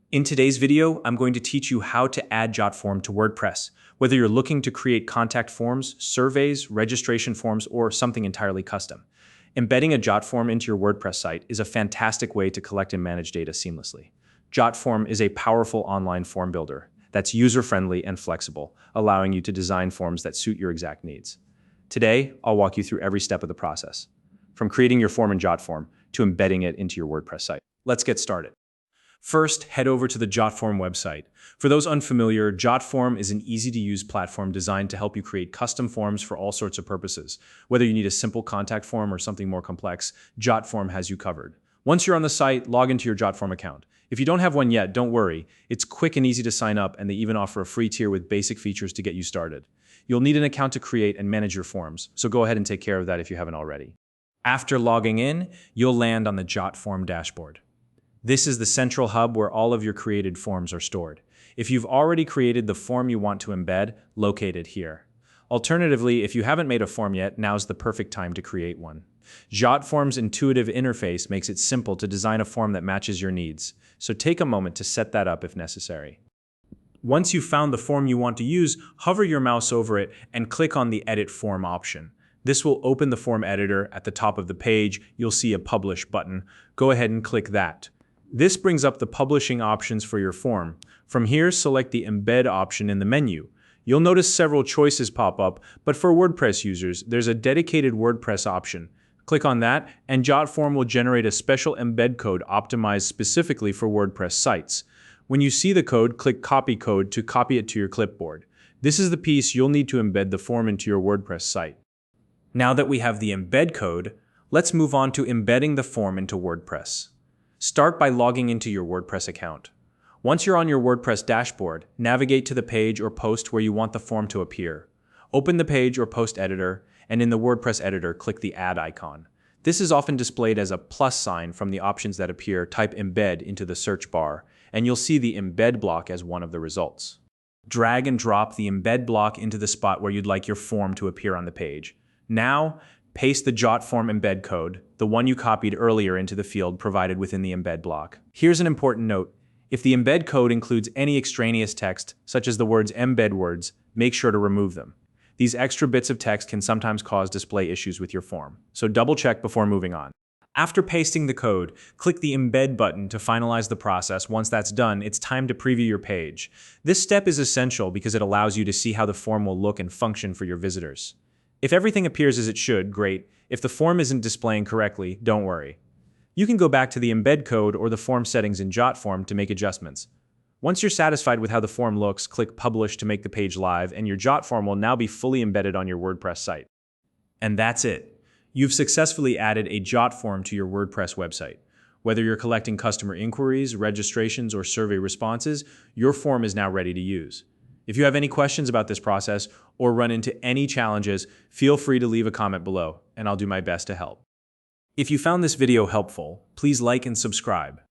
In today's video, I'm going to teach you how to add Jotform to WordPress. Whether you're looking to create contact forms, surveys, registration forms, or something entirely custom, embedding a Jotform into your WordPress site is a fantastic way to collect and manage data seamlessly. Jotform is a powerful online form builder that's user-friendly and flexible, allowing you to design forms that suit your exact needs. Today, I'll walk you through every step of the process, from creating your form in Jotform to embedding it into your WordPress site. Let's get started. First, head over to the Jotform website. For those unfamiliar, Jotform is an easy-to-use platform designed to help you create custom forms for all sorts of purposes. Whether you need a simple contact form or something more complex, Jotform has you covered. Once you're on the site, log into your Jotform account. If you don't have one yet, don't worry. It's quick and easy to sign up, and they even offer a free tier with basic features to get you started. You'll need an account to create and manage your forms, so go ahead and take care of that if you haven't already. After logging in, you'll land on the Jotform dashboard. This is the central hub where all of your created forms are stored. If you've already created the form you want to embed, locate it here. Alternatively, if you haven't made a form yet, now's the perfect time to create one. Jotform's intuitive interface makes it simple to design a form that matches your needs, so take a moment to set that up if necessary. Once you've found the form you want to use, hover your mouse over it and click on the Edit Form option. This will open the form editor. At the top of the page, you'll see a Publish button. Go ahead and click that. This brings up the publishing options for your form. From here, select the Embed option in the menu. You'll notice several choices pop up, but for WordPress users, there's a dedicated WordPress option. Click on that, and Jotform will generate a special embed code optimized specifically for WordPress sites. When you see the code, click Copy Code to copy it to your clipboard. This is the piece you'll need to embed the form into your WordPress site. Now that we have the embed code, let's move on to embedding the form into WordPress. Start by logging into your WordPress account. Once you're on your WordPress dashboard, navigate to the page or post where you want the form to appear. Open the page or post editor, and in the WordPress editor, click the Add icon. This is often displayed as a plus sign from the options that appear. Type Embed into the search bar, and you'll see the Embed block as one of the results. Drag and drop the Embed block into the spot where you'd like your form to appear on the page. Now, paste the Jotform embed code, the one you copied earlier, into the field provided within the embed block. Here's an important note. If the embed code includes any extraneous text, such as the words embed words, make sure to remove them. These extra bits of text can sometimes cause display issues with your form, so double check before moving on. After pasting the code, click the Embed button to finalize the process. Once that's done, it's time to preview your page. This step is essential because it allows you to see how the form will look and function for your visitors. If everything appears as it should, great. If the form isn't displaying correctly, don't worry. You can go back to the embed code or the form settings in Jotform to make adjustments. Once you're satisfied with how the form looks, click Publish to make the page live, and your Jotform will now be fully embedded on your WordPress site. And that's it. You've successfully added a Jotform to your WordPress website. Whether you're collecting customer inquiries, registrations, or survey responses, your form is now ready to use. If you have any questions about this process or run into any challenges, feel free to leave a comment below, and I'll do my best to help. If you found this video helpful, please like and subscribe.